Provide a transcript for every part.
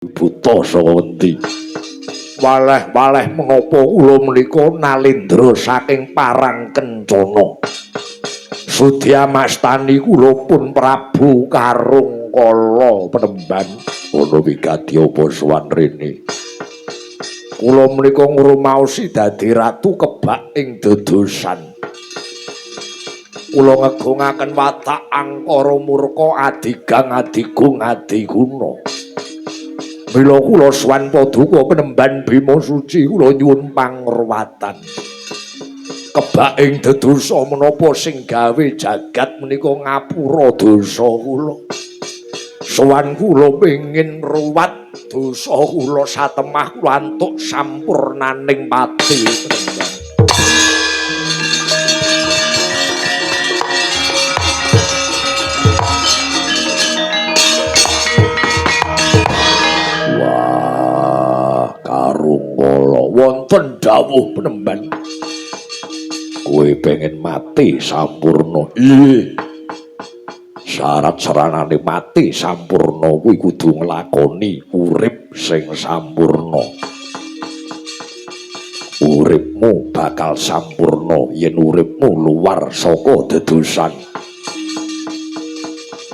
buta saka endi? Waleh-waleh menapa kula menika nalindra saking parang kencana. Sudyamastani kula pun Prabu Karungkala Penemban. Ana wigati apa sowan rene? Kula menika ngrumaosi dadi ratu kebak ing dedosan. Kula ngegungaken watak angkara murka adigang adigung adiguna. Mila kula sowan Paduka Penemban Bima Suci kula nyuwun pangruwatan. Kebak ing dedosa menapa sing gawe jagat menika ngapura dosa kula. Sowan kula pengin ruwat dosa kula satemah kula antuk sampurnaning pati Penemban. Karungkala wonten dawuh Penemban, kowe pengen mati sampurna. Iya, syarat seranane mati sampurna kuwi kudu nglakoni urip sing sampurna. Uripmu bakal sampurna yen uripmu luar saka dedosan.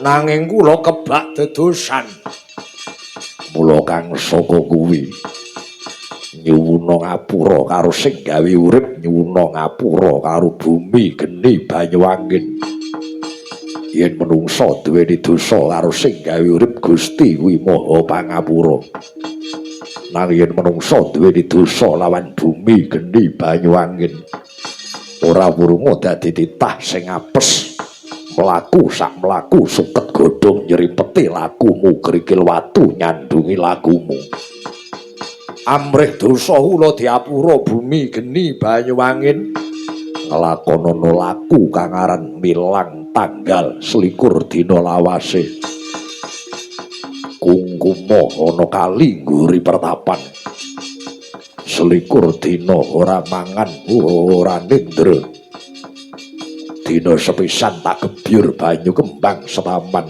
Nanging kula kebak dedosan. Mula kang saka kuwi nyuwuna ngapura karo sing gawe urip, nyuwuna ngapura karo bumi geni banyu angin. Yen menungsa duweni dosa karo sing gawe urip, Gusti kuwi Maha Pangapura. Nanging yen menungsa duweni dosa lawan bumi geni banyu angin, ora wurunga dadi titah sing apes. Mlaku sak mlaku suket godhong nyeripeti lakumu, krikil watu nyandungi lakumu. Amrih dosa kula diapura bumi geni banyu angin, nglakonana laku kang aran milang tanggal 21 dina lawase. Kungkuma ana kali ngguri pertapan, 21 dina ora mangan ora nindra. Dina sepisan tak gebyur banyu kembang setaman,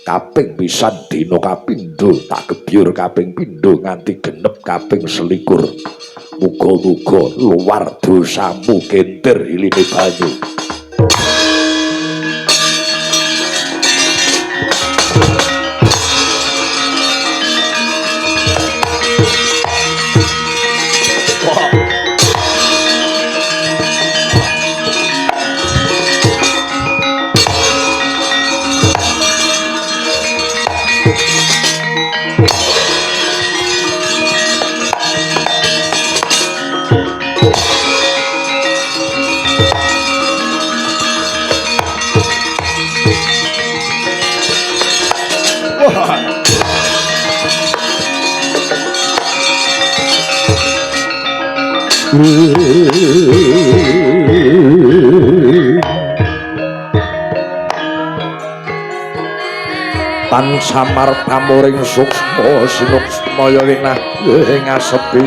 kaping pisan dina kapindho tak gebyur kaping pindho nganti genep kaping 21. Muga-muga luar dosamu kentir hiline banyu. Tan samar pamuring suksma sinuksmaya winah ing asepi.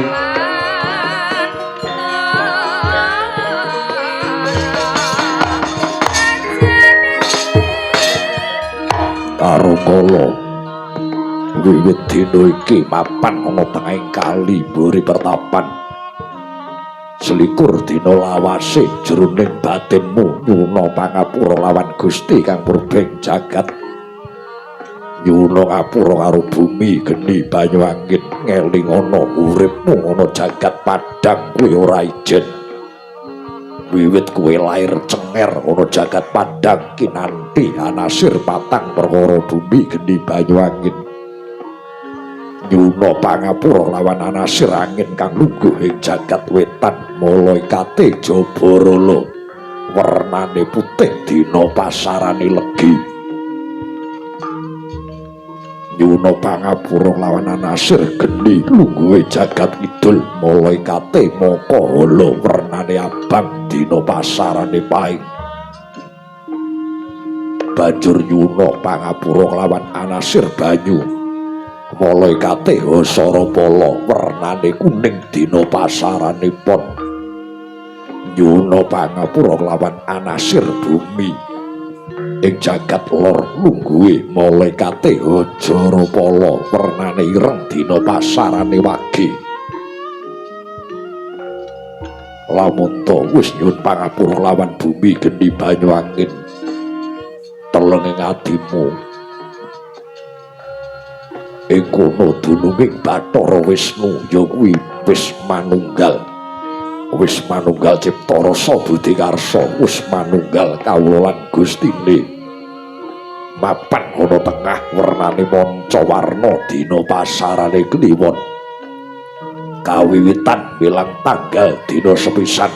Karungkala wiwit dina iki mapan ana tengahing kali mburi pertapan. 21 dina lawase jroning batinmu nyuwuna pangapura lawan Gusti kang purbeng jagat. Nyuwuna ngapura karo bumi geni banyu angin, ngeling ana uripmu ana jagat padhang kuwi ora ijen. Wiwit kuwi lair cenger ana jagat padhang kinanti anasir patang perkara bumi geni banyu angin. Nyuwuna pangapura lawan anasir angin kang lungguh ing jagat wetan, malaikate Jabarala wernane putih dina pasarane legi. Nyuwuna pangapura lawan anasir geni lungguhe jagat kidul, malaikate Makahala wernane abang dina pasarane pahing. Banjur nyuwuna pangapura lawan anasir banyu, malaikate Hasarapala wernane kuning dina pasarane pon. Nyuwuna pangapura lawan anasir bumi, ing jagat lor lungguhe malaikate Hajarapala wernane ireng dina pasarane wage lamun to wis nyuwun pangapura lawan bumi geni banyu angin telenging atimu ing kono dununging Bathara Wisnu ya kuwi wis manunggal cipta rasa budi karsa wis manunggal kawula lan Gustine mapan ana tengah wernane manca warna dina pasarane kliwon kawiwitan bilang tanggal dina sepisan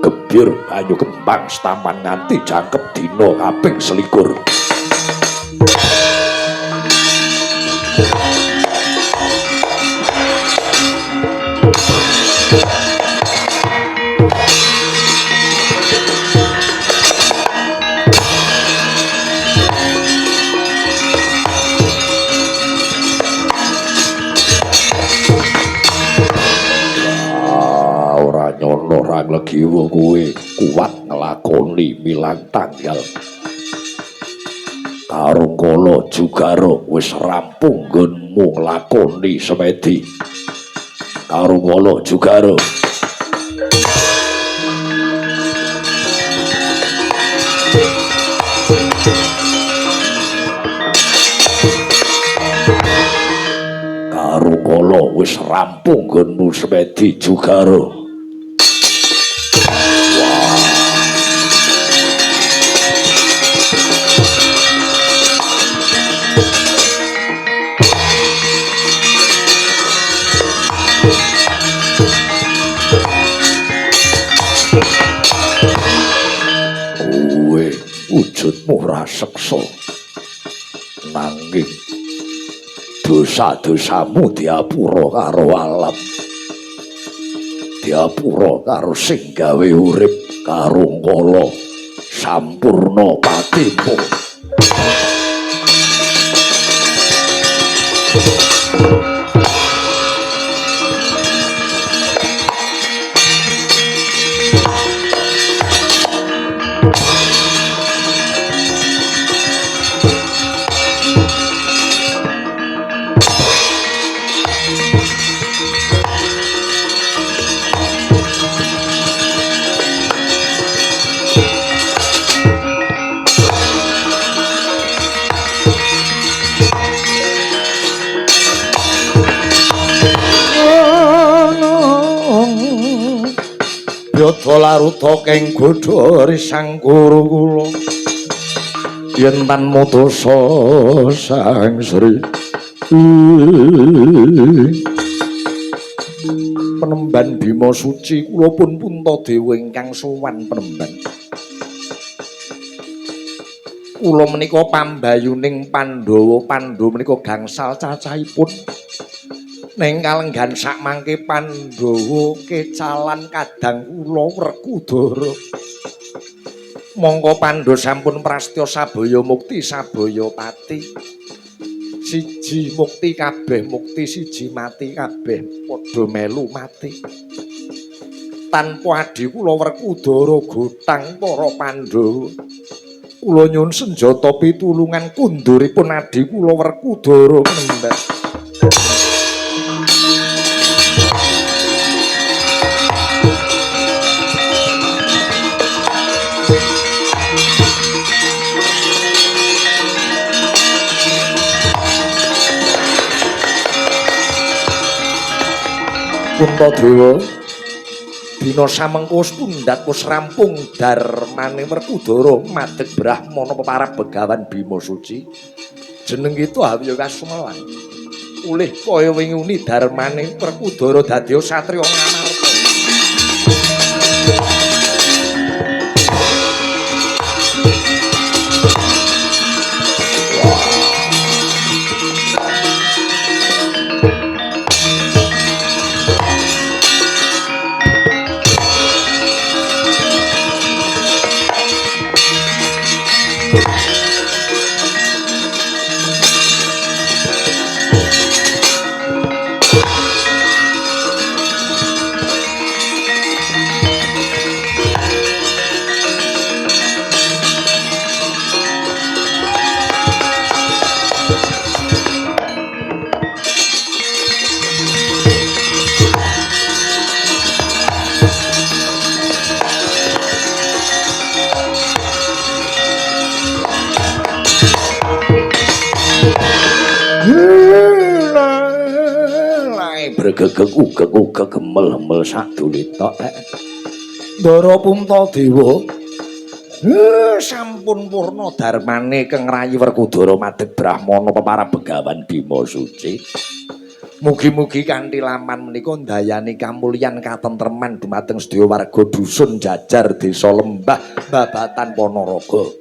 gebyur banyu kembang setaman nganti jangkep dina kaping 21 nyono ra nglegiwa kowe kuat nglakoni milang tanggal karo kala jugara wis rampung nggonmu nglakoni semedi karo kala jugara karo kala wis rampung nggonmu semedi jugara wujudmu raseksa nanging dosa-dosamu diapura karo alam diapura karo sing gawe urip karo kala sampurna patimu Yodha laruta keng godha risang guru kula yen tan mudosa sang Sri Penemban Bima Suci kula pun Puntadewa ingkang sowan Penemban kula menika pambayuning Pandhawa menika gangsal cacahipun ning kalenggan sak mangke Pandhawa kecalan kadang kula Werkudara mongko Pandhawa sampun prastya sabaya mukti sabaya pati siji mukti kabeh mukti siji mati kabeh padha melu mati tanpa adi kula Werkudara gotang para Pandhawa kula nyuwun senjata pitulungan kunduripun adi kula Werkudara Penemban Puntadewa dina samengko pundhak wis rampung darmane Werkudara madeg Brahmana peparab Begawan Bima Suci jeneng itu Hawya Kasumelan ulih kaya winguni darmane Werkudara dadi satriya ngamarta gregeg ugeg gemel-gemel sadulita Ndara Puntadewa sampun purna darmane Kang Rayi Werkudara madeg Brahmana peparab Begawan Bima Suci. Mugi-mugi kanthi laman menika ndayani kamulyan katentreman dumateng sedaya warga dusun Jajar Desa Lembah Babatan Ponorogo.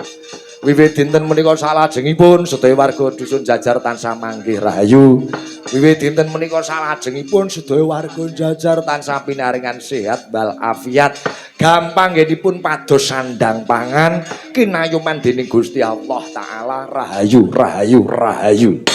Wiwit dinten menika salajengipun sedaya warga dusun Jajar tansah manggih rahayu. Wiwit dinten menika salajengipun sedaya warga Jajar tansah pinaringan sehat wal afiat. Gampang nggih pados sandang pangan kinayuman dening Gusti Allah taala rahayu rahayu rahayu.